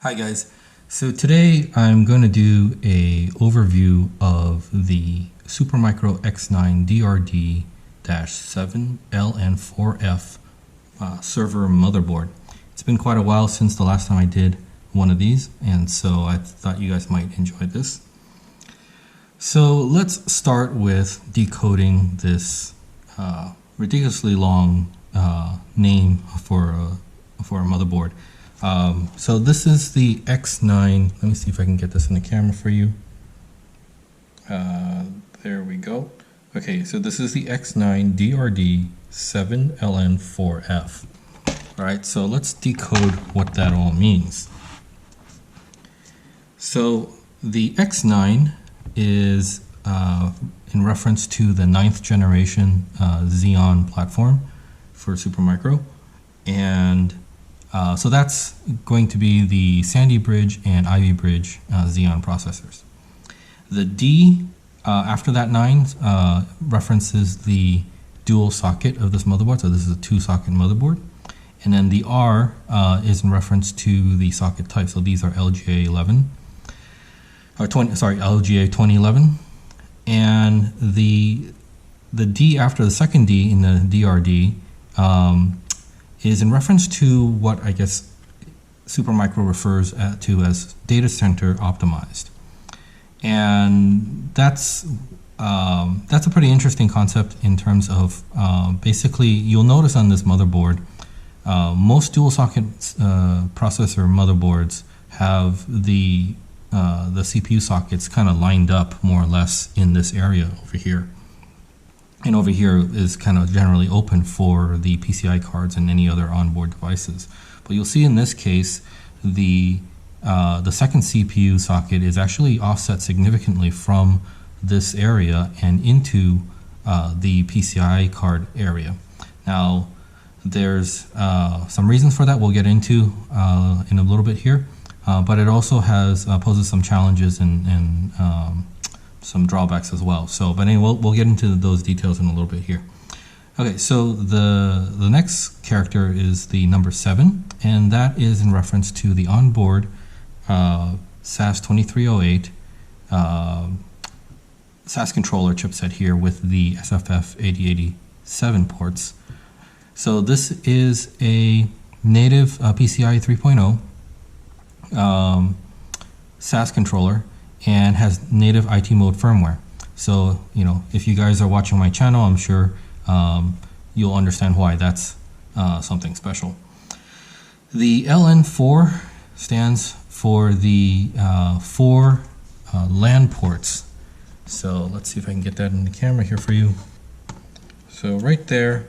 Hi guys, so today I'm going to do a overview of the Supermicro X9DRD-7LN4F server motherboard. It's been quite a while since the last time I did one of these, and so I thought you guys might enjoy this. So let's start with decoding this ridiculously long name for a motherboard. So this is the X9. Let me see if I can get this in the camera for you. There we go. Okay, so this is the X9DRD-7LN4F. All right, so let's decode what that all means. So the X9 is in reference to the 9th generation Xeon platform for Supermicro, and so that's going to be the Sandy Bridge and Ivy Bridge Xeon processors. The D after that 9 references the dual socket of this motherboard, so this is a 2-socket motherboard. And then the R is in reference to the socket type, so these are LGA 2011. And the D after the second D in the DRD is in reference to what I guess Supermicro refers to as data center optimized, and that's a pretty interesting concept in terms of basically you'll notice on this motherboard most dual socket processor motherboards have the CPU sockets kind of lined up more or less in this area over here. And over here is kind of generally open for the PCI cards and any other onboard devices. But you'll see in this case, the second CPU socket is actually offset significantly from this area and into the PCI card area. Now, there's some reasons for that we'll get into in a little bit here, but it also poses some challenges and some drawbacks as well. So, but anyway, we'll get into those details in a little bit here. Okay, so the next character is the number 7, and that is in reference to the onboard SAS 2308 SAS controller chipset here with the SFF 8087 ports. So this is a native PCIe 3.0 SAS controller, and has native IT mode firmware. So, you know, if you guys are watching my channel, I'm sure you'll understand why that's something special. The LN4 stands for the 4 LAN ports. So let's see if I can get that in the camera here for you. So right there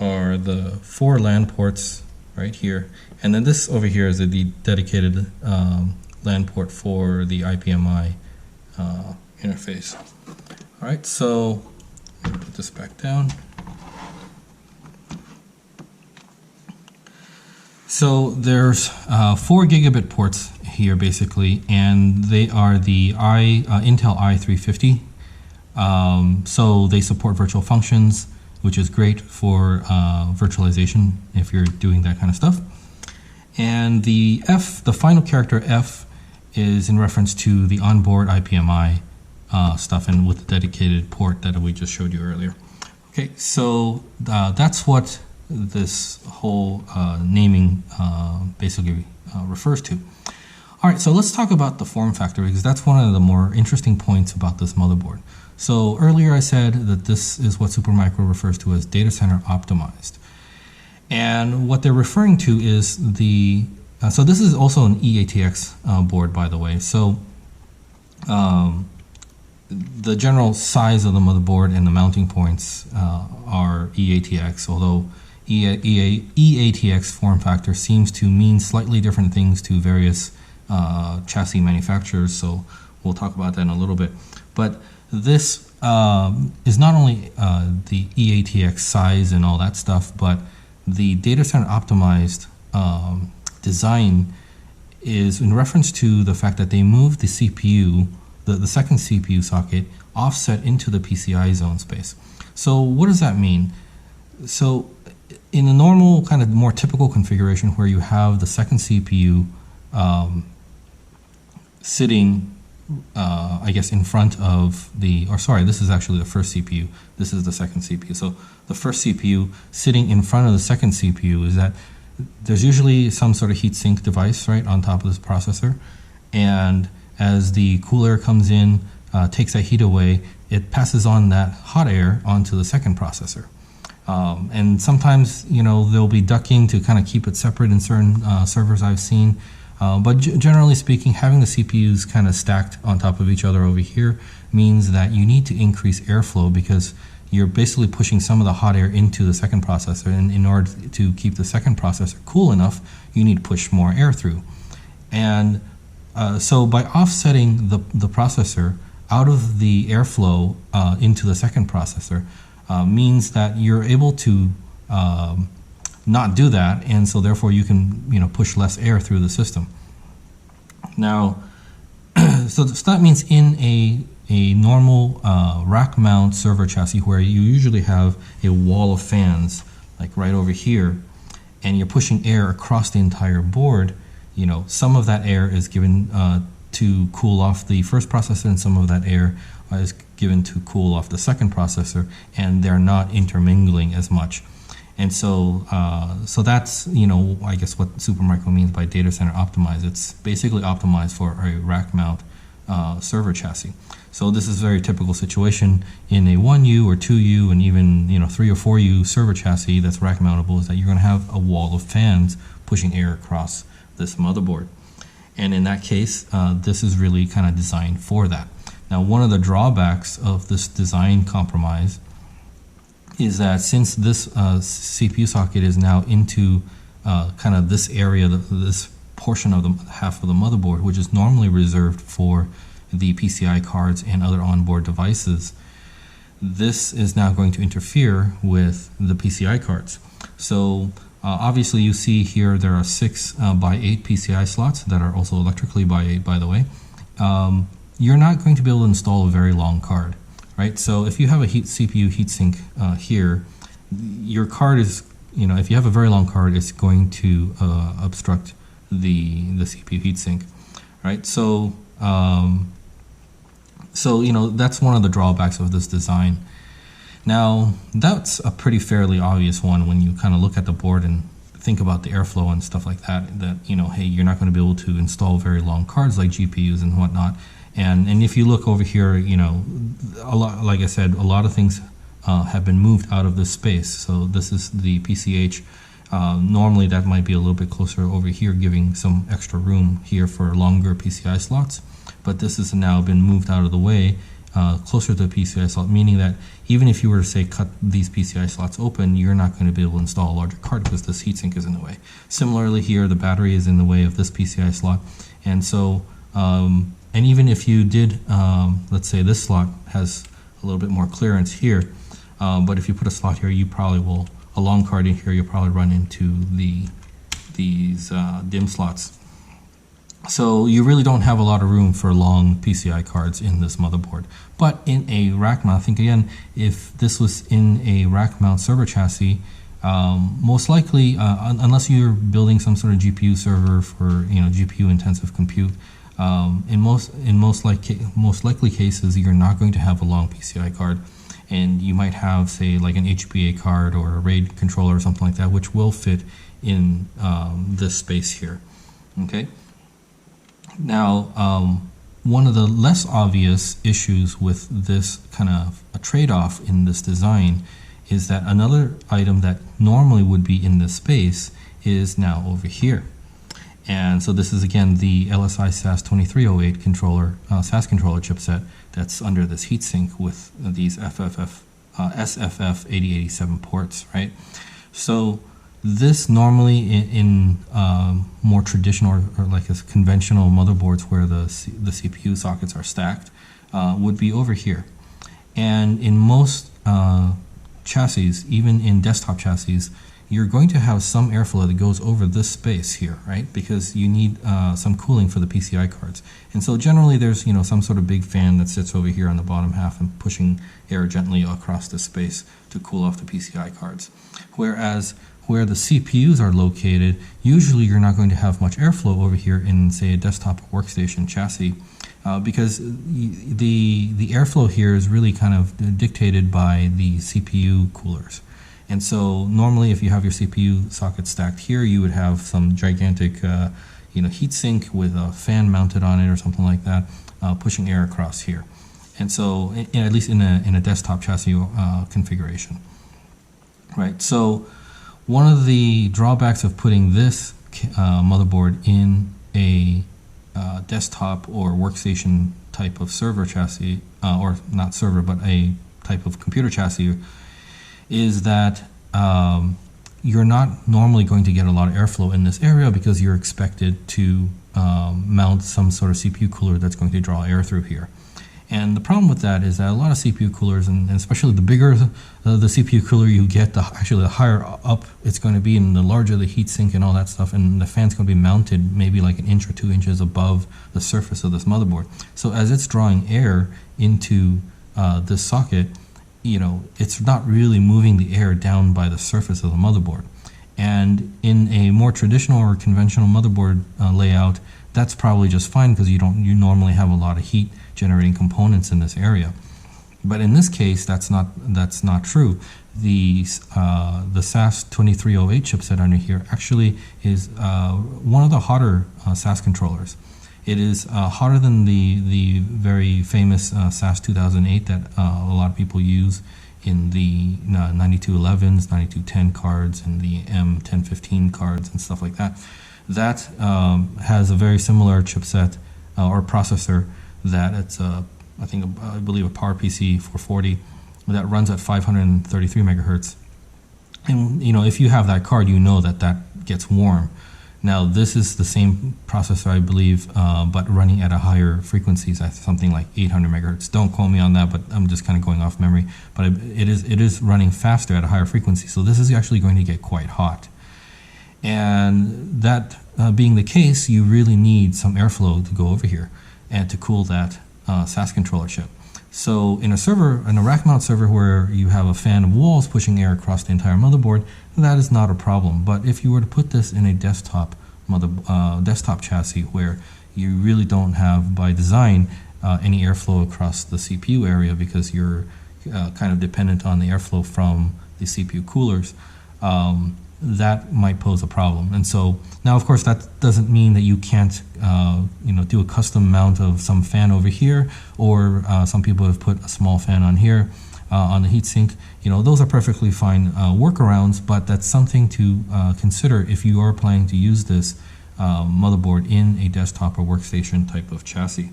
are the 4 LAN ports right here. And then this over here is a dedicated LAN port for the IPMI interface. All right, so let me put this back down. So there's 4 gigabit ports here basically, and they are the Intel i350. So they support virtual functions, which is great for virtualization if you're doing that kind of stuff. And the final character F, is in reference to the onboard IPMI stuff, and with the dedicated port that we just showed you earlier. Okay, so that's what this whole naming basically refers to. All right, so let's talk about the form factor, because that's one of the more interesting points about this motherboard. So earlier I said that this is what Supermicro refers to as data center optimized. And what they're referring to is so this is also an eATX board, by the way. So the general size of the motherboard and the mounting points are eATX, although eATX form factor seems to mean slightly different things to various chassis manufacturers, so we'll talk about that in a little bit. But this is not only the eATX size and all that stuff, but the data center optimized design is in reference to the fact that they moved the CPU, the second CPU socket, offset into the PCI zone space. So what does that mean? So in a normal kind of more typical configuration where you have the second CPU sitting, I guess, in front of the, or sorry, this is actually the first CPU. This is the second CPU. So the first CPU sitting in front of the second CPU is that there's usually some sort of heatsink device, right, on top of this processor. And as the cool air comes in, takes that heat away, it passes on that hot air onto the second processor. And sometimes, you know, there'll be ducking to kind of keep it separate in certain servers I've seen. But generally speaking, having the CPUs kind of stacked on top of each other over here means that you need to increase airflow, because you're basically pushing some of the hot air into the second processor, and in order to keep the second processor cool enough, you need to push more air through. And so by offsetting the processor out of the airflow into the second processor means that you're able to not do that, and so therefore you can, you know, push less air through the system. Now, so that means in a normal rack mount server chassis, where you usually have a wall of fans like right over here, and you're pushing air across the entire board, you know, some of that air is given to cool off the first processor, and some of that air is given to cool off the second processor, and they're not intermingling as much. And so, so that's, you know, I guess what Supermicro means by data center optimized. It's basically optimized for a rack mount server chassis. So this is a very typical situation in a 1U or 2U and even, you know, 3 or 4U server chassis that's rack mountable, is that you're going to have a wall of fans pushing air across this motherboard. And in that case, this is really kind of designed for that. Now, one of the drawbacks of this design compromise is that since this CPU socket is now into kind of this area, this portion of the half of the motherboard, which is normally reserved for the PCI cards and other onboard devices, this is now going to interfere with the PCI cards. So obviously you see here there are 6 by 8 PCI slots that are also electrically by 8, by the way. You're not going to be able to install a very long card, right? So if you have a CPU heatsink here, your card is, you know, if you have a very long card, it's going to obstruct the CPU heatsink, right? So so, you know, that's one of the drawbacks of this design. Now, that's a pretty fairly obvious one when you kind of look at the board and think about the airflow and stuff like that, that, you know, hey, you're not going to be able to install very long cards like GPUs and whatnot. And if you look over here, you know, a lot, like I said, a lot of things have been moved out of this space. So this is the PCH. Normally that might be a little bit closer over here, giving some extra room here for longer PCI slots. But this has now been moved out of the way, closer to the PCI slot, meaning that even if you were to say cut these PCI slots open, you're not going to be able to install a larger card because this heatsink is in the way. Similarly here, the battery is in the way of this PCI slot. And so, and even if you did, let's say this slot has a little bit more clearance here, but if you put a slot here, you probably will, a long card in here, you'll probably run into these DIMM slots. So you really don't have a lot of room for long PCI cards in this motherboard. But in a rack mount, I think again, if this was in a rack mount server chassis, most likely, unless you're building some sort of GPU server for, you know, GPU intensive compute, in most likely cases, you're not going to have a long PCI card, and you might have, say, like an HBA card or a RAID controller or something like that, which will fit in this space here. Okay. Now, one of the less obvious issues with this kind of a trade-off in this design is that another item that normally would be in this space is now over here. And so this is again the LSI SAS 2308 controller, SAS controller chipset that's under this heatsink with these SFF 8087 ports, right? So this normally in more traditional or like a conventional motherboards where the CPU sockets are stacked would be over here. And in most chassis, even in desktop chassis, you're going to have some airflow that goes over this space here, right? Because you need some cooling for the PCI cards. And so generally there's, you know, some sort of big fan that sits over here on the bottom half and pushing air gently across the space to cool off the PCI cards. Whereas where the CPUs are located, usually you're not going to have much airflow over here in, say, a desktop or workstation chassis, because the airflow here is really kind of dictated by the CPU coolers. And so normally if you have your CPU socket stacked here, you would have some gigantic heat sink with a fan mounted on it or something like that, pushing air across here. And so at least in a desktop chassis configuration. Right, so one of the drawbacks of putting this motherboard in a desktop or workstation type of server chassis, or not server, but a type of computer chassis, is that you're not normally going to get a lot of airflow in this area because you're expected to mount some sort of CPU cooler that's going to draw air through here. And the problem with that is that a lot of CPU coolers, and especially the bigger the CPU cooler you get, the higher up it's going to be, and the larger the heat sink and all that stuff, and the fan's going to be mounted maybe like 1 inch or 2 inches above the surface of this motherboard. So as it's drawing air into this socket, it's not really moving the air down by the surface of the motherboard. And in a more traditional or conventional motherboard layout, that's probably just fine because you normally have a lot of heat generating components in this area. But in this case, that's not true. The SAS 2308 chipset under here actually is one of the hotter SAS controllers. It is hotter than the very famous SAS 2008 that a lot of people use in the 9211s, 9210 cards, and the M1015 cards and stuff like that. That has a very similar chipset or processor that it's I believe a PowerPC 440 that runs at 533 megahertz. And if you have that card, that gets warm. Now this is the same processor, I believe, but running at a higher frequencies, at something like 800 megahertz. Don't quote me on that, but I'm just kind of going off memory. But it is running faster at a higher frequency, so this is actually going to get quite hot. And that being the case, you really need some airflow to go over here and to cool that SAS controller chip. So in a rack mount server where you have a fan of walls pushing air across the entire motherboard, that is not a problem. But if you were to put this in a desktop chassis where you really don't have, by design, any airflow across the CPU area because you're kind of dependent on the airflow from the CPU coolers, that might pose a problem. And so now, of course, that doesn't mean that you can't do a custom mount of some fan over here, or some people have put a small fan on here on the heatsink. Those are perfectly fine workarounds, but that's something to consider if you are planning to use this motherboard in a desktop or workstation type of chassis.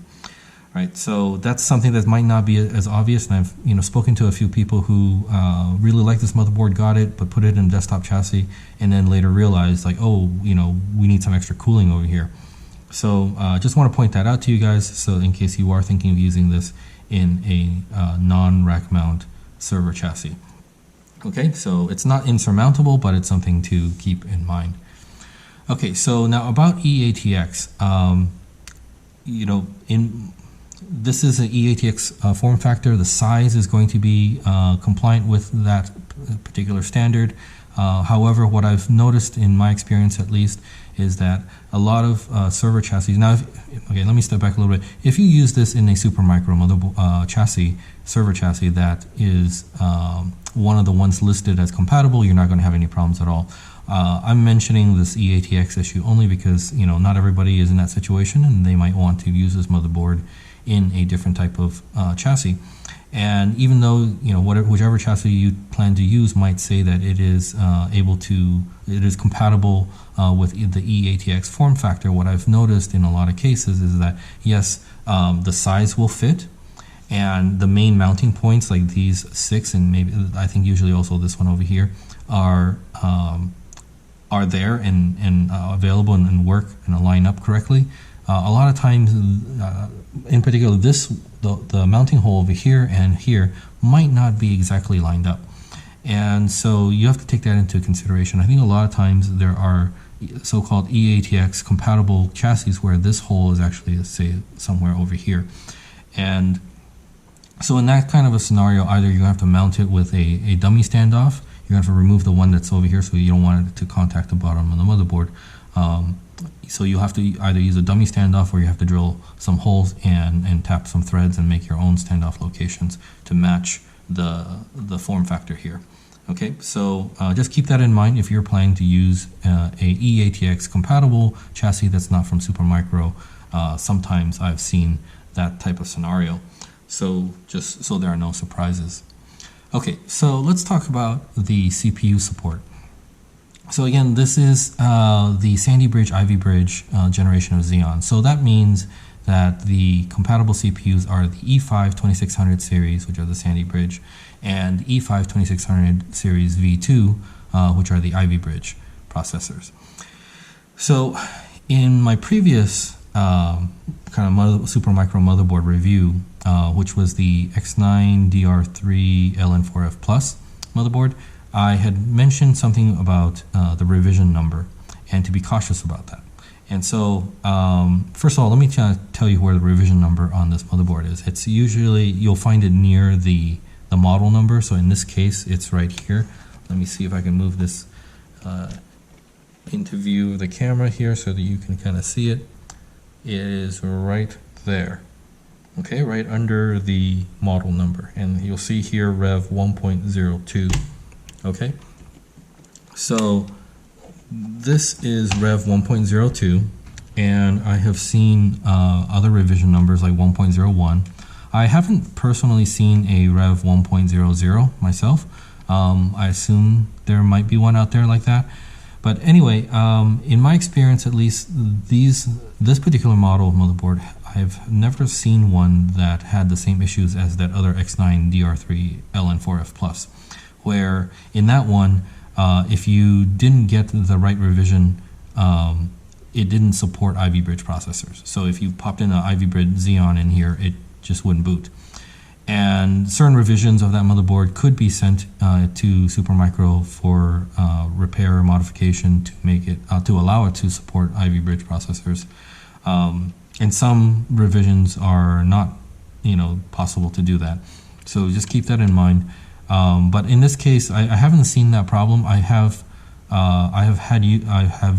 Right, so that's something that might not be as obvious, and I've spoken to a few people who really like this motherboard, got it, but put it in a desktop chassis, and then later realized we need some extra cooling over here. So just want to point that out to you guys, so in case you are thinking of using this in a non-rack mount server chassis. Okay, so it's not insurmountable, but it's something to keep in mind. Okay, so now about eATX. This is an eATX form factor. The size is going to be compliant with that particular standard. However, what I've noticed in my experience, at least, is that a lot of server chassis. Now, let me step back a little bit. If you use this in a Supermicro chassis, server chassis that is one of the ones listed as compatible, you're not going to have any problems at all. I'm mentioning this eATX issue only because not everybody is in that situation, and they might want to use this motherboard in a different type of chassis. And even though whichever chassis you plan to use might say that it is it is compatible with the eATX form factor, what I've noticed in a lot of cases is that yes, the size will fit, and the main mounting points like these 6, and maybe I think usually also this one over here, are there and available and work and line up correctly. A lot of times, in particular, the mounting hole over here and here might not be exactly lined up, and so you have to take that into consideration. I think a lot of times there are so-called eATX compatible chassis where this hole is actually, say, somewhere over here, and so in that kind of a scenario, either you have to mount it with a dummy standoff you're going to have to remove the one that's over here, so you don't want it to contact the bottom of the motherboard. So you'll have to either use a dummy standoff, or you have to drill some holes and tap some threads and make your own standoff locations to match the form factor here. Okay, so just keep that in mind if you're planning to use a eATX compatible chassis that's not from Supermicro. Sometimes I've seen that type of scenario, so just so there are no surprises. Okay, so let's talk about the CPU support. So again, this is the Sandy Bridge, Ivy Bridge generation of Xeon. So that means that the compatible CPUs are the E5 2600 series, which are the Sandy Bridge, and E5 2600 series V2, which are the Ivy Bridge processors. So in my previous kind of Supermicro motherboard review, which was the X9DRD-7LN4F Plus motherboard, I had mentioned something about the revision number and to be cautious about that. And so, first of all, let me tell you where the revision number on this motherboard is. It's usually, you'll find it near the model number. So in this case, it's right here. Let me see if I can move this into view of the camera here so that you can kind of see it. It is right there. Okay, right under the model number. And you'll see here Rev 1.02. Okay, so this is Rev 1.02, and I have seen other revision numbers like 1.01. I haven't personally seen a Rev 1.00 myself. I assume there might be one out there like that. But anyway, in my experience, at least, this particular model of motherboard, I've never seen one that had the same issues as that other X9DRD-7LN4F Plus, where in that one, if you didn't get the right revision, it didn't support Ivy Bridge processors. So if you popped in an Ivy Bridge Xeon in here, it just wouldn't boot. And certain revisions of that motherboard could be sent to Supermicro for repair or modification to make it to allow it to support Ivy Bridge processors. And some revisions are not, possible to do that. So just keep that in mind. But in this case, I haven't seen that problem. I have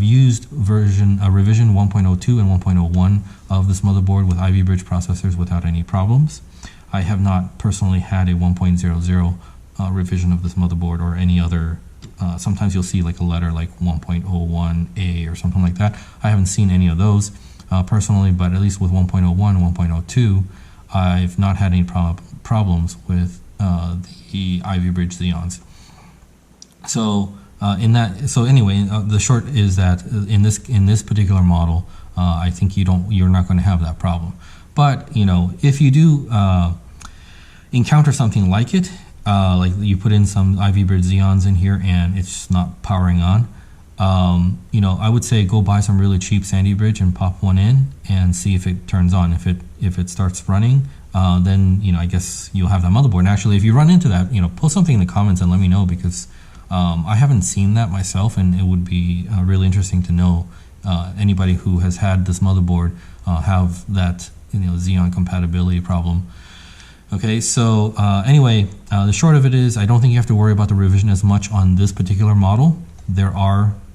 used revision 1.02 and 1.01 of this motherboard with Ivy Bridge processors without any problems. I have not personally had a 1.00 revision of this motherboard or any other. Sometimes you'll see like a letter like 1.01A or something like that. I haven't seen any of those personally, but at least with 1.01 and 1.02, I've not had any problems with the Ivy Bridge Xeons. So anyway, the short is that in this particular model, I think you're not going to have that problem. But if you do encounter something like it, like you put in some Ivy Bridge Xeons in here and it's not powering on, I would say go buy some really cheap Sandy Bridge and pop one in and see if it turns on. If it starts running, then I guess you'll have that motherboard. And actually, if you run into that, post something in the comments and let me know, because I haven't seen that myself, and it would be really interesting to know anybody who has had this motherboard have that Xeon compatibility problem. Okay, so anyway, the short of it is, I don't think you have to worry about the revision as much on this particular model.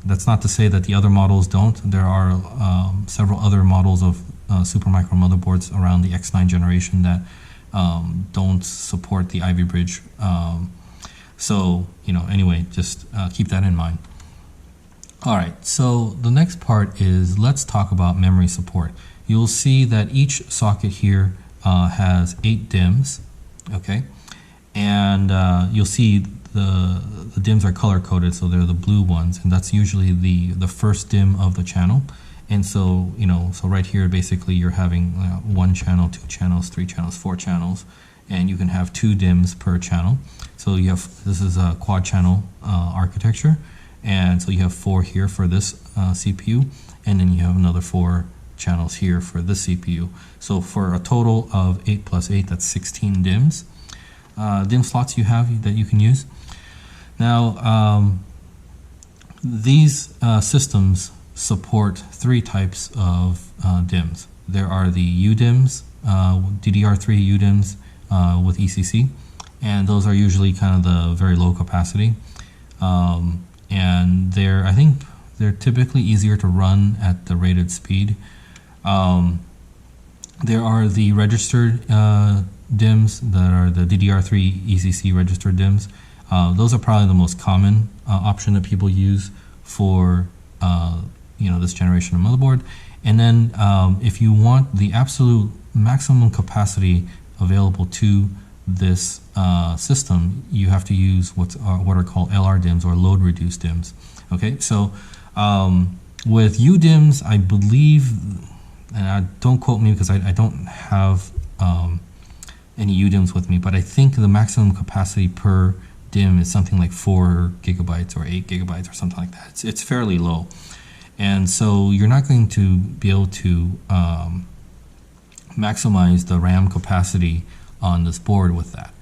That's not to say that the other models don't. There are several other models of Supermicro motherboards around the X9 generation that don't support the Ivy Bridge. Anyway, just keep that in mind. All right, so the next part is, let's talk about memory support. You'll see that each socket here has 8 DIMMs, okay? And you'll see the DIMMs are color-coded, so they're the blue ones, and that's usually the first DIMM of the channel. And so, so right here, basically, you're having 1 channel, 2 channels, 3 channels, 4 channels, and you can have 2 DIMMs per channel. So this is a quad channel architecture, and so you have 4 here for this CPU, and then you have another 4 channels here for this CPU. So for a total of 8 plus 8, that's 16 DIMMs. DIMM slots you have that you can use. Now, these systems support 3 types of DIMMs. There are the UDIMMs, DDR3 UDIMMs with ECC, and those are usually kind of the very low capacity. and I think they're typically easier to run at the rated speed. There are the registered DIMMs that are the DDR3 ECC registered DIMMs. Those are probably the most common option that people use for this generation of motherboard. And then if you want the absolute maximum capacity available to this system, you have to use what are called LR DIMMs, or load reduced DIMMs. Okay, so with UDIMMs, I believe, and don't quote me because I don't have any UDIMMs with me, but I think the maximum capacity per DIMM is something like 4 gigabytes or 8 gigabytes or something like that. It's fairly low. And so you're not going to be able to maximize the RAM capacity on this board with that.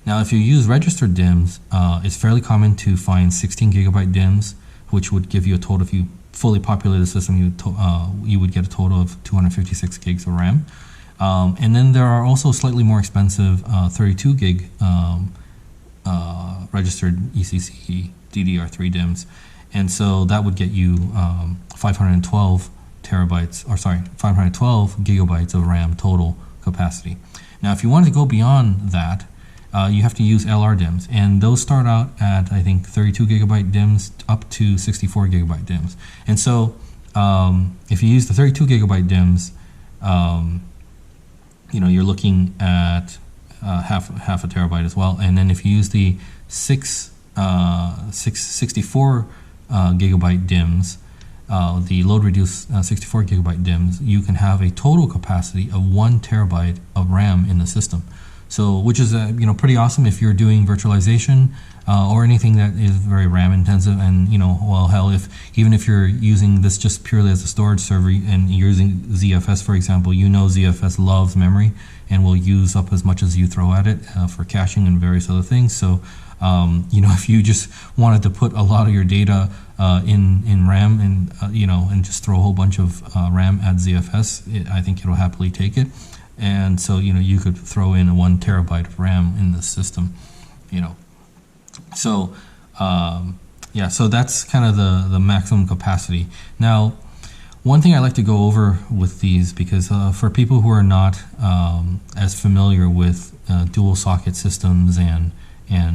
Now, if you use registered DIMMs, it's fairly common to find 16 gigabyte DIMMs, which would give you a total, if you fully populated the system, you would get a total of 256 gigs of RAM. And then there are also slightly more expensive 32 gig registered ECC DDR3 DIMMs. And so that would get you 512 gigabytes of RAM total capacity. Now, if you wanted to go beyond that, you have to use LR DIMMs, and those start out at, I think, 32 gigabyte DIMMs up to 64 gigabyte DIMMs. And so if you use the 32 gigabyte DIMMs, you're looking at half a terabyte as well. And then if you use the 64 gigabyte DIMMs, the load reduced 64 gigabyte DIMMs, you can have a total capacity of 1 terabyte of RAM in the system. So, which is pretty awesome if you're doing virtualization or anything that is very RAM intensive. And well, hell, even if you're using this just purely as a storage server and you're using ZFS, for example, ZFS loves memory and will use up as much as you throw at it for caching and various other things. So if you just wanted to put a lot of your data in RAM and and just throw a whole bunch of RAM at ZFS, I think it'll happily take it. And so you could throw in a 1 terabyte of RAM in the system. So so that's kind of the maximum capacity. Now, one thing I like to go over with these, because for people who are not as familiar with dual socket systems and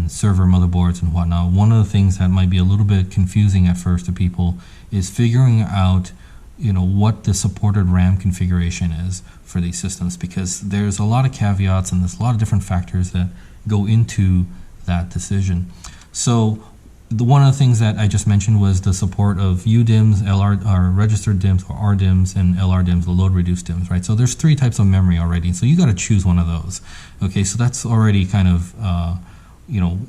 server motherboards and whatnot, one of the things that might be a little bit confusing at first to people is figuring out what the supported RAM configuration is for these systems, because there's a lot of caveats and there's a lot of different factors that go into that decision. So one of the things that I just mentioned was the support of UDIMMs, LR, or registered DIMMs, or RDIMMs, and LR DIMMs, the load reduced DIMMs, right? So there's 3 types of memory already, so you got to choose one of those. Okay, so that's already kind of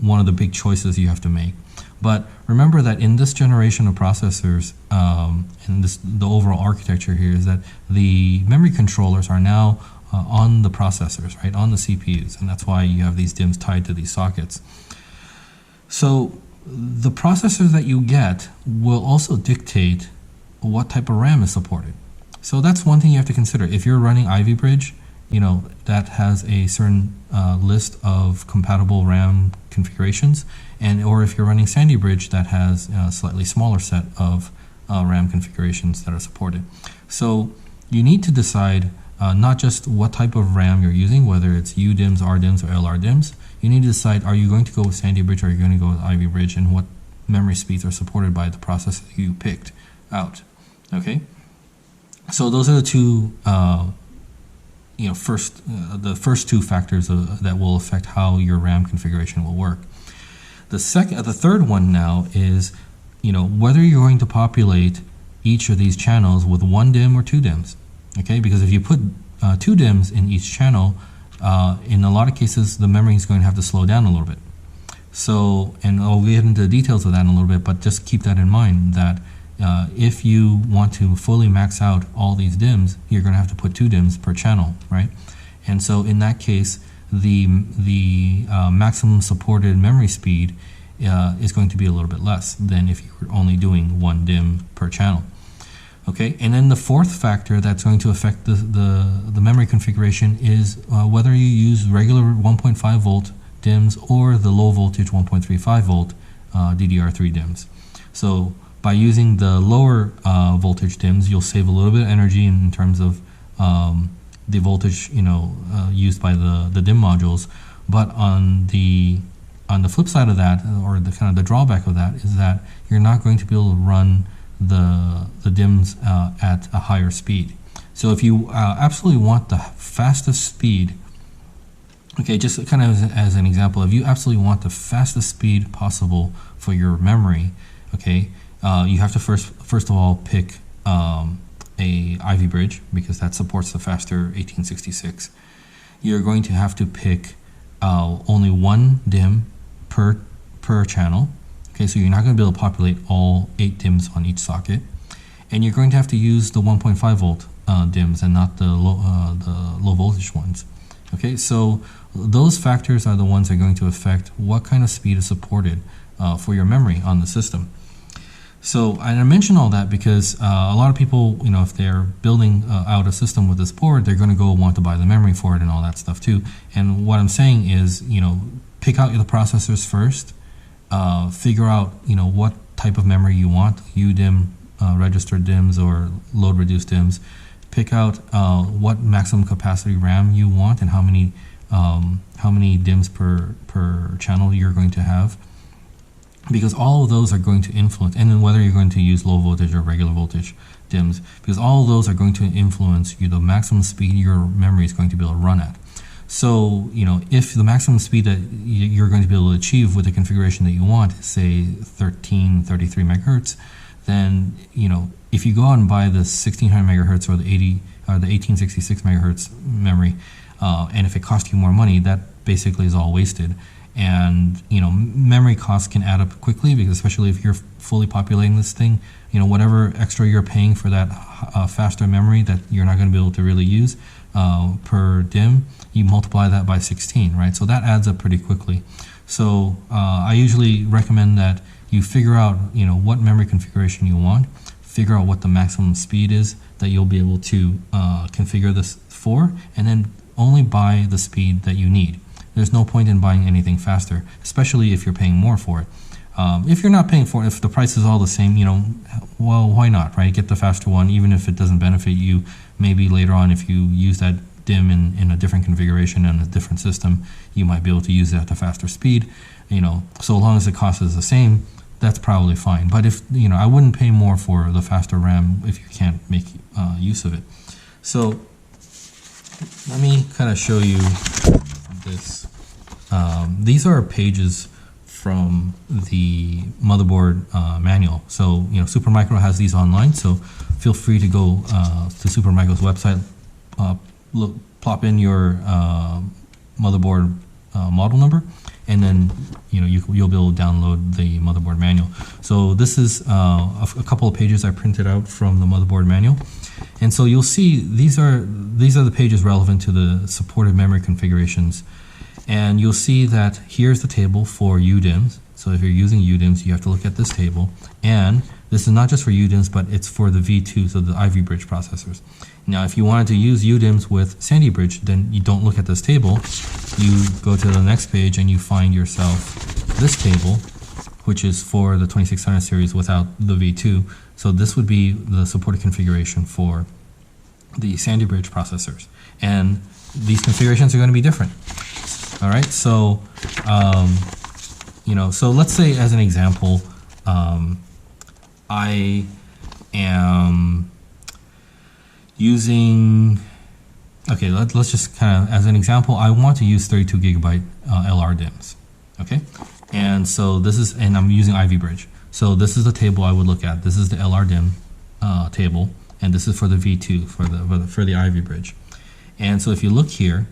one of the big choices you have to make. But remember that in this generation of processors, and the overall architecture here is that the memory controllers are now on the processors, right, on the CPUs, and that's why you have these DIMMs tied to these sockets. So the processors that you get will also dictate what type of RAM is supported. So that's one thing you have to consider. If you're running Ivy Bridge, that has a certain list of compatible RAM configurations, or if you're running Sandy Bridge, that has a slightly smaller set of RAM configurations that are supported. So you need to decide not just what type of RAM you're using, whether it's UDIMMs, RDIMMs, or LR DIMMs. You need to decide, are you going to go with Sandy Bridge, or are you going to go with Ivy Bridge, and what memory speeds are supported by the processor you picked out. Okay, so those are the two the first 2 factors that will affect how your RAM configuration will work. The third one now is, whether you're going to populate each of these channels with 1 DIMM or 2 DIMMs. Okay, because if you put 2 DIMMs in each channel, in a lot of cases the memory is going to have to slow down a little bit. So, and I'll get into the details of that in a little bit, but just keep that in mind that if you want to fully max out all these DIMMs, you're going to have to put 2 DIMMs per channel, right? And so in that case, the maximum supported memory speed is going to be a little bit less than if you were only doing 1 DIMM per channel. Okay, and then the fourth factor that's going to affect the memory configuration is whether you use regular 1.5 volt DIMMs or the low voltage 1.35 volt DDR3 DIMMs. So by using the lower voltage DIMMs, you'll save a little bit of energy in terms of the voltage used by the DIMM modules. But on the flip side of that, or the kind of the drawback of that, is that you're not going to be able to run the DIMMs at a higher speed. So if you absolutely want the fastest speed, okay, just kind of as an example, if you absolutely want the fastest speed possible for your memory, okay, you have to first of all pick a Ivy bridge, because that supports the faster 1866. You're going to have to pick only one DIMM per channel. Okay, so you're not going to be able to populate all 8 DIMMs on each socket, and you're going to have to use the 1.5 volt DIMMs and not the low voltage ones. Okay, so those factors are the ones that are going to affect what kind of speed is supported for your memory on the system. So, and I mention all that because a lot of people, if they're building out a system with this board, they're going to go want to buy the memory for it and all that stuff too. And what I'm saying is, pick out the processors first, figure out, what type of memory you want, UDIMM, registered DIMMs or load reduced DIMMs. Pick out what maximum capacity RAM you want and how many DIMMs per channel you're going to have, because all of those are going to influence, and then whether you're going to use low voltage or regular voltage DIMMs, because all of those are going to influence the maximum speed your memory is going to be able to run at. So, if the maximum speed that you're going to be able to achieve with the configuration that you want is, say, 1333 megahertz, then, if you go out and buy the 1600 megahertz or the 1866 megahertz memory, and if it costs you more money, that basically is all wasted. And memory costs can add up quickly, because especially if you're fully populating this thing, whatever extra you're paying for that faster memory that you're not going to be able to really use per DIMM, you multiply that by 16, right? So that adds up pretty quickly. So I usually recommend that you figure out what memory configuration you want, figure out what the maximum speed is that you'll be able to configure this for, and then only buy the speed that you need. There's no point in buying anything faster, especially if you're paying more for it. If you're not paying for it, if the price is all the same, well, why not, right? Get the faster one, even if it doesn't benefit you. Maybe later on, if you use that DIMM in a different configuration and a different system, you might be able to use it at a faster speed. So long as the cost is the same, that's probably fine. But if, I wouldn't pay more for the faster RAM if you can't make use of it. So let me kind of show you this. These are pages from the motherboard manual. So, Supermicro has these online, so feel free to go to Supermicro's website, plop in your motherboard model number, and then you'll be able to download the motherboard manual. So this is a couple of pages I printed out from the motherboard manual, and so you'll see these are the pages relevant to the supported memory configurations. And you'll see that here's the table for UDIMMs. So if you're using UDIMMs, you have to look at this table. And this is not just for UDIMMs, but it's for the V2, so the Ivy Bridge processors. Now, if you wanted to use UDIMMs with Sandy Bridge, then you don't look at this table. You go to the next page and you find yourself this table, which is for the 2600 series without the V2. So this would be the supported configuration for the Sandy Bridge processors. And these configurations are going to be different. All right, so so let's say as an example, I am using. Okay, let's just kind of as an example, I want to use 32 gigabyte LR DIMMs. Okay, and so this is, and I'm using Ivy Bridge. So this is the table I would look at. This is the LR DIMM table, and this is for the V2 for the Ivy Bridge. And so if you look here.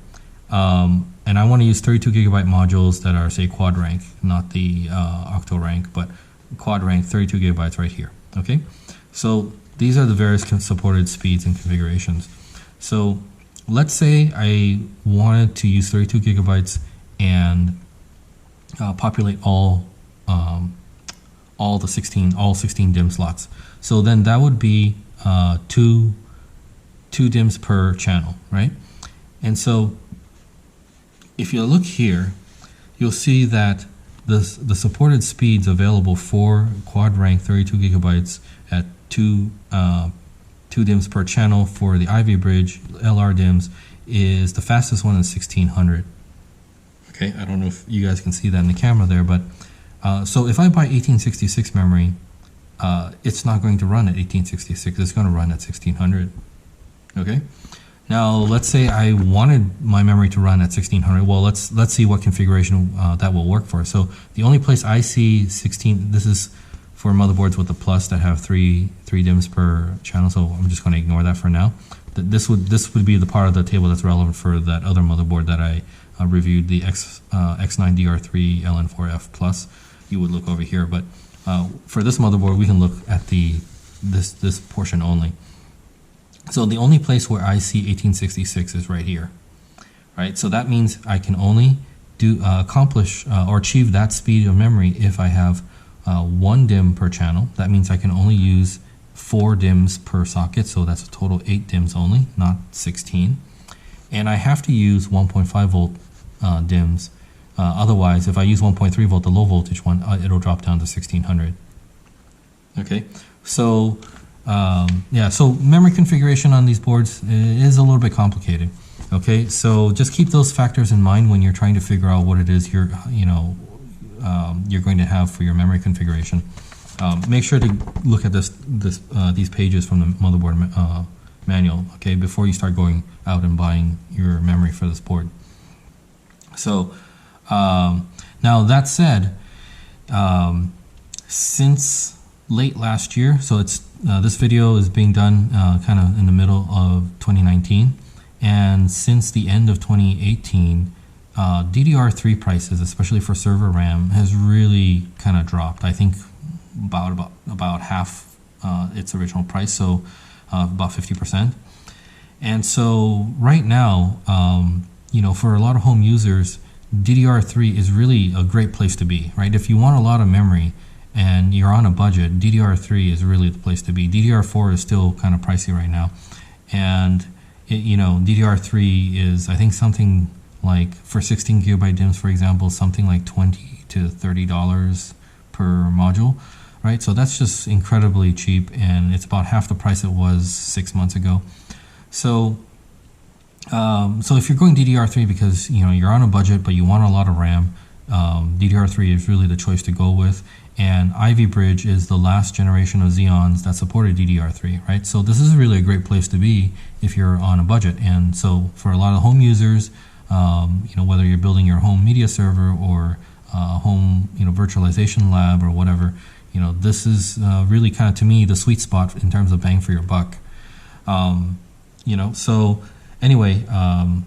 And I want to use 32 gigabyte modules that are, say, quad rank, not the octo rank, but quad rank 32 gigabytes right here. Okay, so these are the various supported speeds and configurations. So let's say I wanted to use 32 gigabytes and populate all 16 DIMM slots. So then that would be two DIMMs per channel, right? And so if you look here, you'll see that the supported speeds available for quad rank 32 gigabytes at 2 DIMMs per channel for the Ivy Bridge LR DIMMs is the fastest one is 1600. Okay, I don't know if you guys can see that in the camera there, but so if I buy 1866 memory, it's not going to run at 1866. It's going to run at 1600. Okay. Now let's say I wanted my memory to run at 1600. Well, let's see what configuration that will work for. So the only place I see 16. This is for motherboards with the plus that have three DIMMs per channel. So I'm just going to ignore that for now. This would be the part of the table that's relevant for that other motherboard that I reviewed, the X9DRD-7LN4F plus. You would look over here, but for this motherboard, we can look at this portion only. So the only place where I see 1866 is right here, right? So that means I can only accomplish or achieve that speed of memory if I have 1 DIMM per channel. That means I can only use 4 DIMMs per socket, so that's a total 8 DIMMs only, not 16. And I have to use 1.5 volt DIMMs. Otherwise, if I use 1.3 volt, the low voltage one, it'll drop down to 1600. Okay, so yeah, so memory configuration on these boards is a little bit complicated. Okay, so just keep those factors in mind when you're trying to figure out what it is you're going to have for your memory configuration. Make sure to look at these pages from the motherboard manual, okay, before you start going out and buying your memory for this board. So now that said, since late last year, so it's this video is being done kind of in the middle of 2019, and since the end of 2018, DDR3 prices, especially for server RAM, has really kind of dropped. I think about half its original price, so about 50%. And so right now, for a lot of home users, DDR3 is really a great place to be, right? If you want a lot of memory and you're on a budget, DDR3 is really the place to be. DDR4 is still kind of pricey right now, and DDR3 is, I think, something like, for 16 gigabyte DIMMs, for example, something like $20 to $30 per module, right? So that's just incredibly cheap, and it's about half the price it was 6 months ago. So if you're going DDR3 because you're on a budget but you want a lot of RAM, DDR3 is really the choice to go with. And Ivy Bridge is the last generation of Xeons that supported DDR3, right? So this is really a great place to be if you're on a budget. And so for a lot of home users, whether you're building your home media server or home virtualization lab or whatever, this is really kind of, to me, the sweet spot in terms of bang for your buck. So anyway,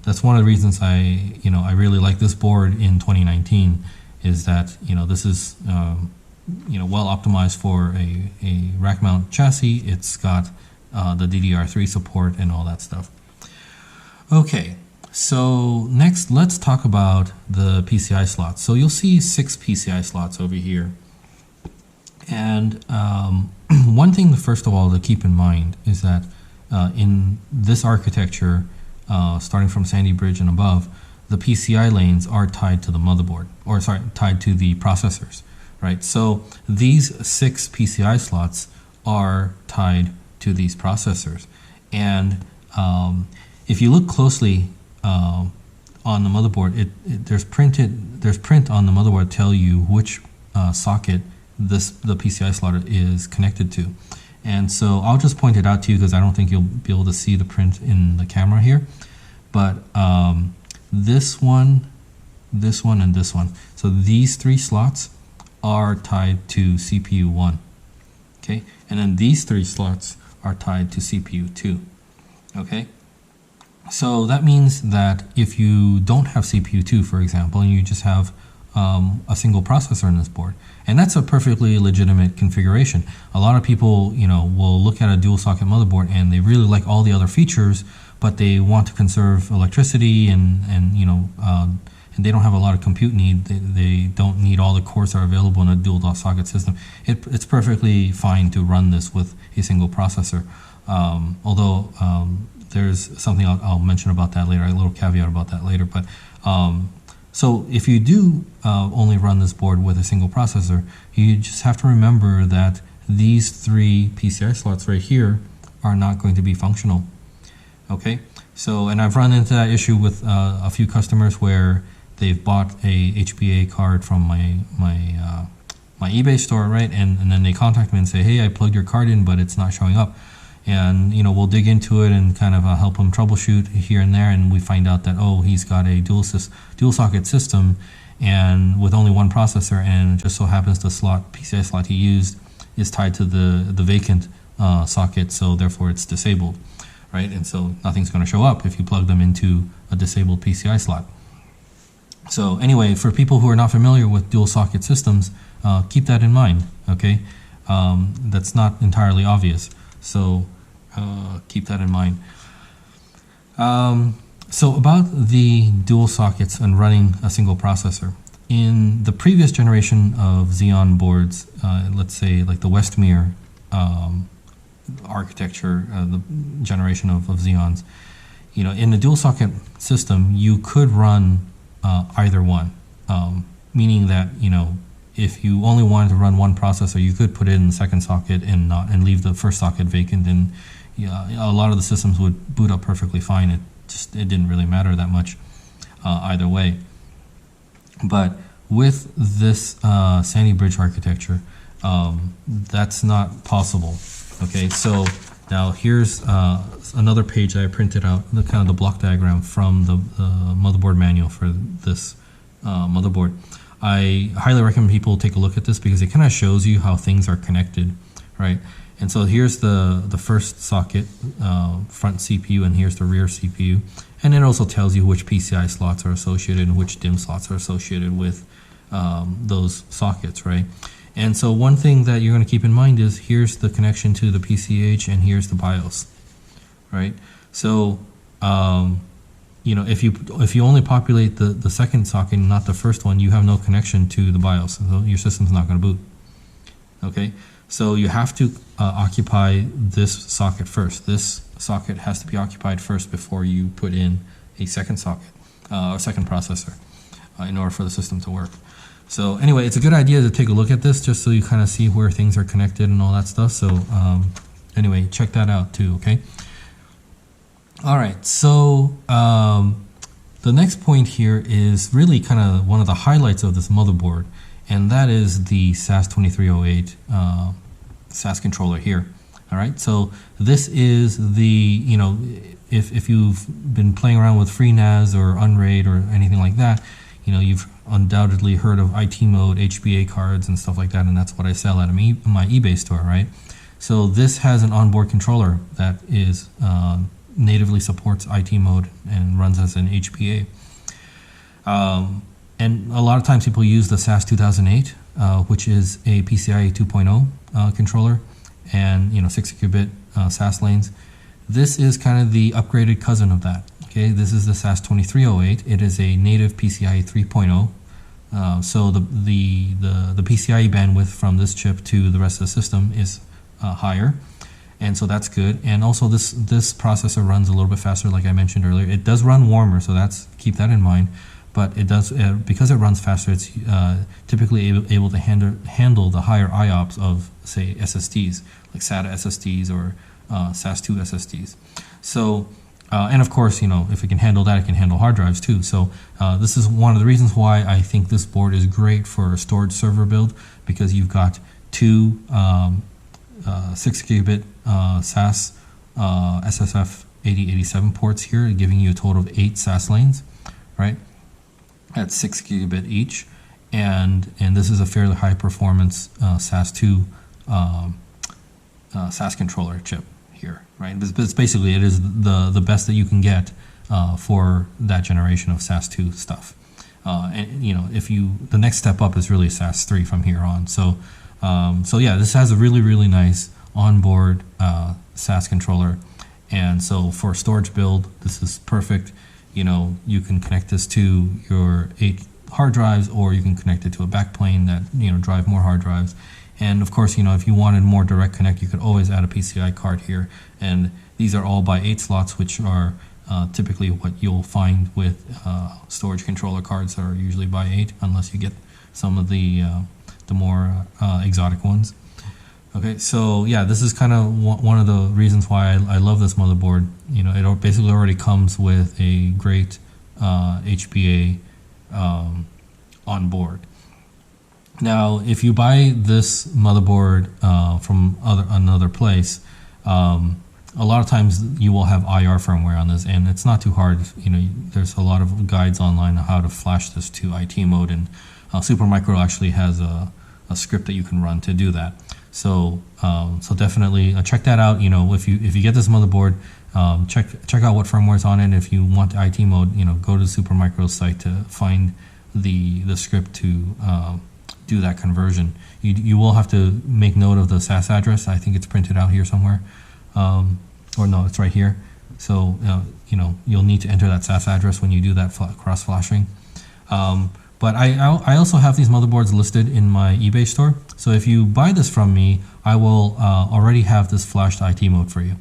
that's one of the reasons I really like this board in 2019, is that this is well optimized for a rack mount chassis. It's got the DDR3 support and all that stuff. Okay, so next let's talk about the PCI slots. So you'll see 6 PCI slots over here, and one thing first of all to keep in mind is that in this architecture, starting from Sandy Bridge and above, the PCI lanes are tied to the motherboard, or sorry, tied to the processors, right? So these 6 PCI slots are tied to these processors, and if you look closely on the motherboard, there's print on the motherboard tell you which socket the PCI slot is connected to. And so I'll just point it out to you because I don't think you'll be able to see the print in the camera here. But this one, and this one. So these 3 slots are tied to CPU 1. Okay, and then these 3 slots are tied to CPU 2. Okay, so that means that if you don't have CPU 2, for example, and you just have a single processor in this board, and that's a perfectly legitimate configuration. A lot of people, will look at a dual socket motherboard and they really like all the other features, but they want to conserve electricity and they don't have a lot of compute need. They don't need all the cores that are available in a dual socket system. It's perfectly fine to run this with a single processor. Although there's something I'll mention about that later, a little caveat about that later. But So if you do only run this board with a single processor, you just have to remember that these 3 PCI slots right here are not going to be functional. Okay, so, and I've run into that issue with a few customers where they've bought a HBA card from my eBay store, right? And then they contact me and say, hey, I plugged your card in, but it's not showing up. And, you know, we'll dig into it and kind of help him troubleshoot here and there. And we find out that, oh, he's got a dual socket system and with only one processor, and it just so happens the PCI slot he used is tied to the vacant socket, so therefore it's disabled, right? And so nothing's going to show up if you plug them into a disabled PCI slot. So anyway, for people who are not familiar with dual socket systems, keep that in mind, okay? That's not entirely obvious, so keep that in mind. So about the dual sockets and running a single processor. In the previous generation of Xeon boards, let's say like the Westmere architecture, the generation of Xeons, you know, in the dual socket system, you could run either one, meaning that, you know, if you only wanted to run one processor, you could put it in the second socket and leave the first socket vacant, and a lot of the systems would boot up perfectly fine. It didn't really matter that much either way. But with this Sandy Bridge architecture, that's not possible. Okay, so now here's another page that I printed out, the kind of the block diagram from the motherboard manual for this motherboard. I highly recommend people take a look at this because it kind of shows you how things are connected, right? And so here's the first socket, front CPU, and here's the rear CPU. And it also tells you which PCI slots are associated and which DIMM slots are associated with those sockets, right? And so one thing that you're going to keep in mind is here's the connection to the PCH and here's the BIOS, right? So, you know, if you only populate the second socket and not the first one, you have no connection to the BIOS, so your system's not going to boot. Okay, so you have to occupy this socket first. This socket has to be occupied first before you put in a second socket or second processor in order for the system to work. So anyway, it's a good idea to take a look at this just so you kind of see where things are connected and all that stuff. So anyway, check that out too, okay? All right, so the next point here is really kind of one of the highlights of this motherboard, and that is the SAS2308 SAS controller here. All right, so this is the, you know, if you've been playing around with FreeNAS or Unraid or anything like that, you know, you've undoubtedly heard of IT mode, HBA cards and stuff like that, and that's what I sell at my eBay store, right? So this has an onboard controller that is natively supports IT mode and runs as an HBA. And a lot of times people use the SAS 2008, which is a PCIe 2.0 controller, and, you know, 60-bit SAS lanes. This is kind of the upgraded cousin of that. Okay, this is the SAS 2308. It is a native PCIe 3.0. So the PCIe bandwidth from this chip to the rest of the system is higher, and so that's good. And also this processor runs a little bit faster, like I mentioned earlier. It does run warmer, so keep that in mind. But it does, because it runs faster, it's typically able to handle the higher IOPS of, say, SSDs, like SATA SSDs or SAS2 SSDs. So, and of course, you know, if it can handle that, it can handle hard drives too. So this is one of the reasons why I think this board is great for a storage server build, because you've got two 6-gigabit SAS SSF 8087 ports here, giving you a total of 8 SAS lanes, right? At 6 gigabit each, and this is a fairly high performance SAS2 SAS controller chip here, right? It's basically, it is the best that you can get for that generation of SAS2 stuff. And you know, the next step up is really SAS3 from here on. So yeah, this has a really nice onboard SAS controller, and so for a storage build, this is perfect. You know, you can connect this to your 8 hard drives, or you can connect it to a backplane that, you know, drive more hard drives. And of course, you know, if you wanted more direct connect, you could always add a PCI card here. And these are all by 8 slots, which are typically what you'll find with storage controller cards that are usually by 8, unless you get some of the more exotic ones. Okay, so yeah, this is kind of one of the reasons why I love this motherboard. You know, it basically already comes with a great HBA on board. Now, if you buy this motherboard from another place, a lot of times you will have IR firmware on this, and it's not too hard. You know, there's a lot of guides online on how to flash this to IT mode, and Supermicro actually has a script that you can run to do that. So definitely check that out. You know, if you get this motherboard, check out what firmware is on it. If you want IT mode, you know, go to the Supermicro site to find the script to do that conversion. You will have to make note of the SAS address. I think it's printed out here somewhere, or no, it's right here. So you know, you'll need to enter that SAS address when you do that cross flashing. But I also have these motherboards listed in my eBay store. So if you buy this from me, I will already have this flashed IT mode for you.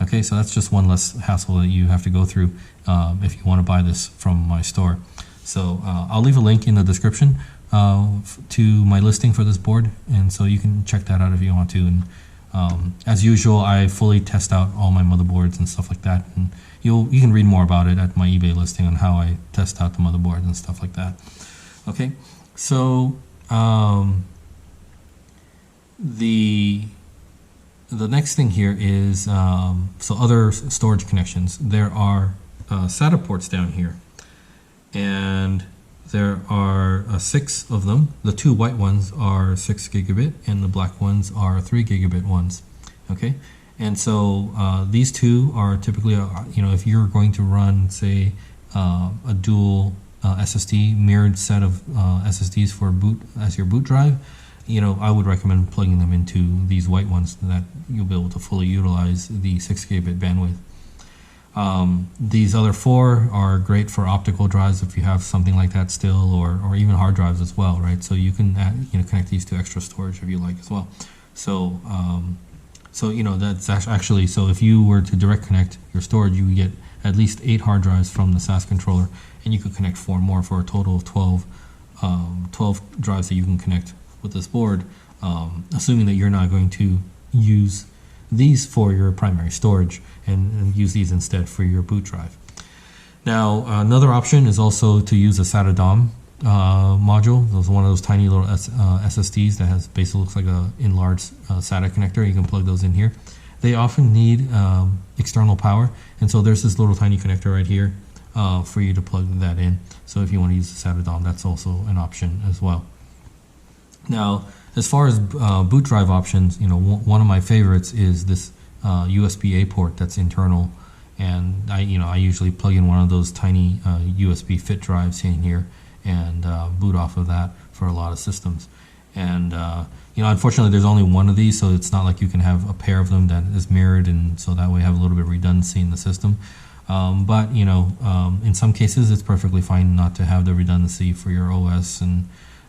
Okay, so that's just one less hassle that you have to go through if you want to buy this from my store. So I'll leave a link in the description to my listing for this board, and so you can check that out if you want to. And as usual, I fully test out all my motherboards and stuff like that, and you can read more about it at my eBay listing on how I test out the motherboard and stuff like that. Okay, so the next thing here is so other storage connections. There are SATA ports down here, and there are 6 of them. The 2 white ones are 6 gigabit, and the black ones are 3 gigabit ones. Okay, and so these 2 are typically, you know, if you're going to run, say, a dual SSD mirrored set of SSDs for boot as your boot drive, you know, I would recommend plugging them into these white ones so that you'll be able to fully utilize the 6 gigabit bandwidth. These other 4 are great for optical drives if you have something like that still, or even hard drives as well, right? So you can connect these to extra storage if you like as well. So so you know, that's actually, so if you were to direct connect your storage, you would get at least 8 hard drives from the SAS controller, and you could connect 4 more for a total of 12 drives that you can connect with this board, assuming that you're not going to use these for your primary storage and use these instead for your boot drive. Now, another option is also to use a SATA DOM module. There's one of those tiny little SSDs that has basically looks like a enlarged SATA connector. You can plug those in here. They often need external power, and so there's this little tiny connector right here for you to plug that in. So if you want to use the SATA DOM, that's also an option as well. Now, as far as boot drive options, you know, one of my favorites is this USB-A port that's internal, and I usually plug in one of those tiny USB fit drives in here and boot off of that for a lot of systems. And you know, unfortunately, there's only one of these, so it's not like you can have a pair of them that is mirrored, and so that way you have a little bit of redundancy in the system. But you know, in some cases, it's perfectly fine not to have the redundancy for your OS, and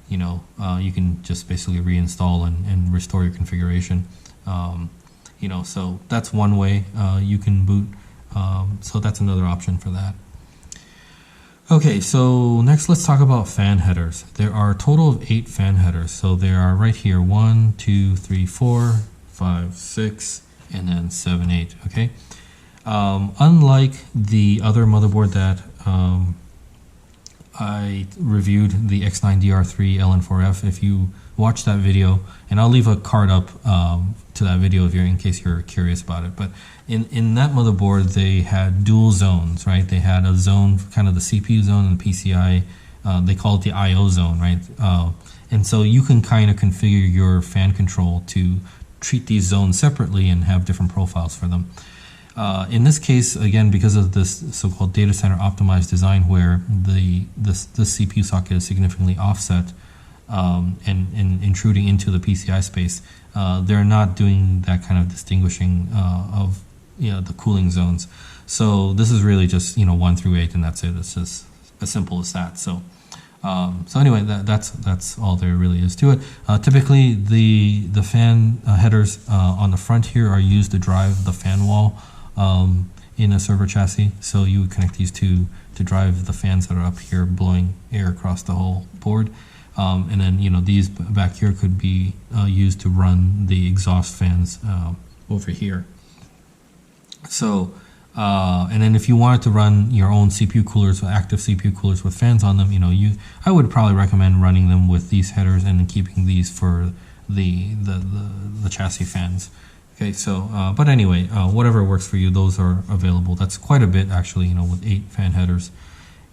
you know, you can just basically reinstall and restore your configuration. You know, so that's one way you can boot. So that's another option for that. Okay, so next let's talk about fan headers. There are a total of 8 fan headers. So they are right here: 1, 2, 3, 4, 5, 6, and then 7, 8. Okay. Unlike the other motherboard that I reviewed, the X9DRD-7LN4F, if you watch that video, and I'll leave a card up to that video if in case you're curious about it. But in that motherboard, they had dual zones, right? They had a zone, kind of the CPU zone and PCIe. They call it the I/O zone, right? And so you can kind of configure your fan control to treat these zones separately and have different profiles for them. In this case, again, because of this so-called data center optimized design, where the CPU socket is significantly offset and intruding into the PCI space, they're not doing that kind of distinguishing of the cooling zones. So this is really just 1 through 8, and that's it. It's just as simple as that. So anyway, that's all there really is to it. Typically, the fan headers on the front here are used to drive the fan wall. in a server chassis. So you would connect these two to drive the fans that are up here blowing air across the whole board. And then, you know, these back here could be used to run the exhaust fans over here. So, and then if you wanted to run your own CPU coolers, active CPU coolers with fans on them, you know, I would probably recommend running them with these headers and then keeping these for the chassis fans. Okay, so, but anyway, whatever works for you, those are available. That's quite a bit actually, you know, with 8 fan headers.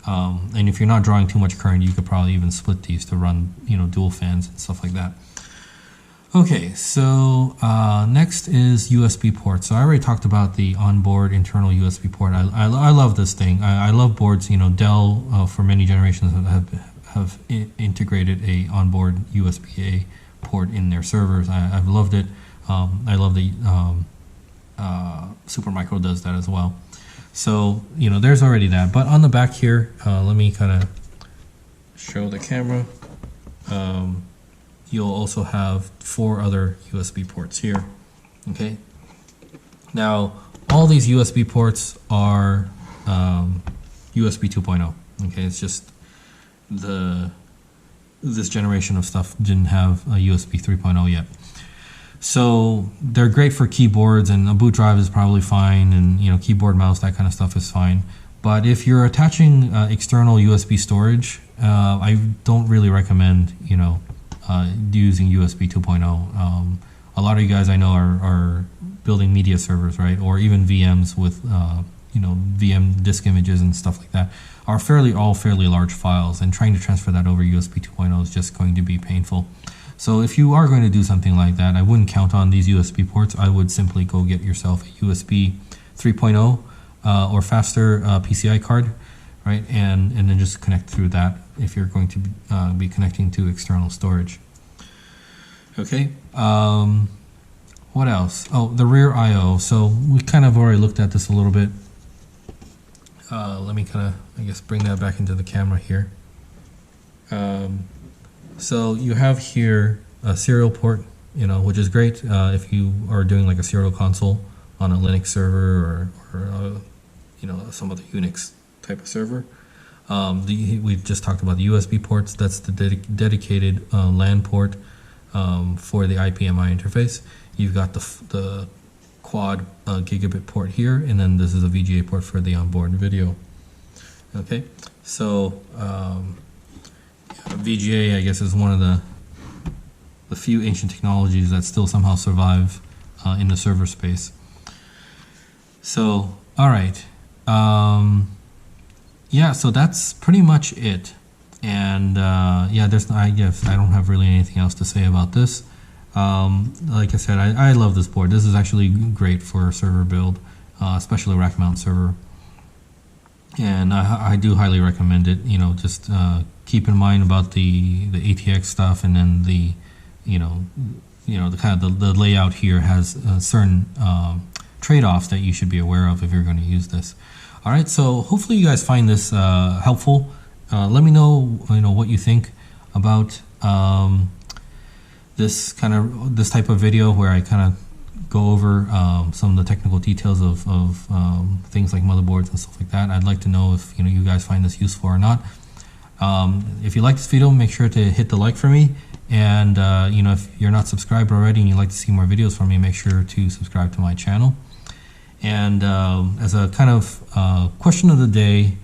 And if you're not drawing too much current, you could probably even split these to run, you know, dual fans and stuff like that. Okay, so next is USB ports. So I already talked about the onboard internal USB port. I love this thing. I love boards. You know, Dell for many generations have integrated a onboard USB-A port in their servers. I've loved it. I love the Supermicro does that as well. So, you know, there's already that. But on the back here, let me kind of show the camera. You'll also have 4 other USB ports here. Okay. Now, all these USB ports are USB 2.0. Okay, it's just this generation of stuff didn't have a USB 3.0 yet. So they're great for keyboards, and a boot drive is probably fine, and you know, keyboard, mouse, that kind of stuff is fine. But if you're attaching external USB storage, I don't really recommend, you know, using USB 2.0. A lot of you guys I know are building media servers, right? Or even VMs with, you know, VM disk images and stuff like that are all fairly large files, and trying to transfer that over USB 2.0 is just going to be painful. So if you are going to do something like that, I wouldn't count on these USB ports. I would simply go get yourself a USB 3.0 or faster PCI card, right? And then just connect through that if you're going to be connecting to external storage. Okay. What else? Oh, the rear I/O. So we kind of already looked at this a little bit. Let me kind of, I guess, bring that back into the camera here. So you have here a serial port, you know, which is great if you are doing like a serial console on a Linux server or you know, some other Unix type of server. We've just talked about the USB ports. That's the dedicated LAN port for the IPMI interface. You've got the quad gigabit port here, and then this is a VGA port for the onboard video. Okay, so VGA, I guess, is one of the few ancient technologies that still somehow survive in the server space. So, all right. Yeah, so that's pretty much it. And yeah, I guess I don't have really anything else to say about this. Like I said, I love this board. This is actually great for a server build, especially a rack mount server. And I do highly recommend it. You know, just keep in mind about the ATX stuff, and then the the kind of the layout here has certain trade-offs that you should be aware of if you're going to use this. All right, so hopefully you guys find this helpful. Let me know, what you think about this type of video where I kind of go over some of the technical details of things like motherboards and stuff like that. I'd like to know if you guys find this useful or not. If you like this video, make sure to hit the like for me, and if you're not subscribed already and you'd like to see more videos from me, make sure to subscribe to my channel. And as a kind of question of the day,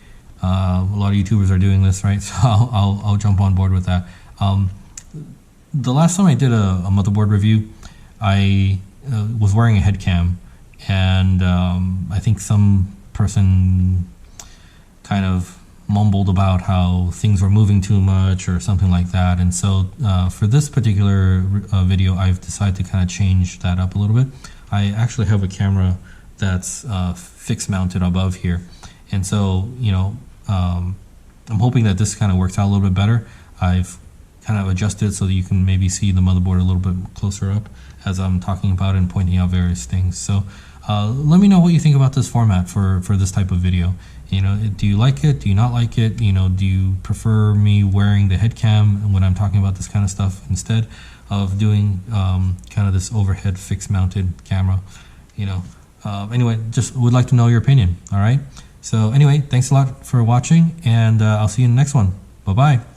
a lot of YouTubers are doing this, right? So I'll jump on board with that. The last time I did a motherboard review, I was wearing a head cam, and I think some person kind of mumbled about how things were moving too much or something like that. And so for this particular video, I've decided to kind of change that up a little bit. I actually have a camera that's fixed mounted above here, and so I'm hoping that this kind of works out a little bit better. I've kind of adjusted so that you can maybe see the motherboard a little bit closer up as I'm talking about it and pointing out various things. So let me know what you think about this format for this type of video. Do you like it? Do you not like it? Do you prefer me wearing the head cam when I'm talking about this kind of stuff instead of doing kind of this overhead fixed mounted camera? Anyway, just would like to know your opinion. All right. So anyway, thanks a lot for watching, and I'll see you in the next one. Bye bye.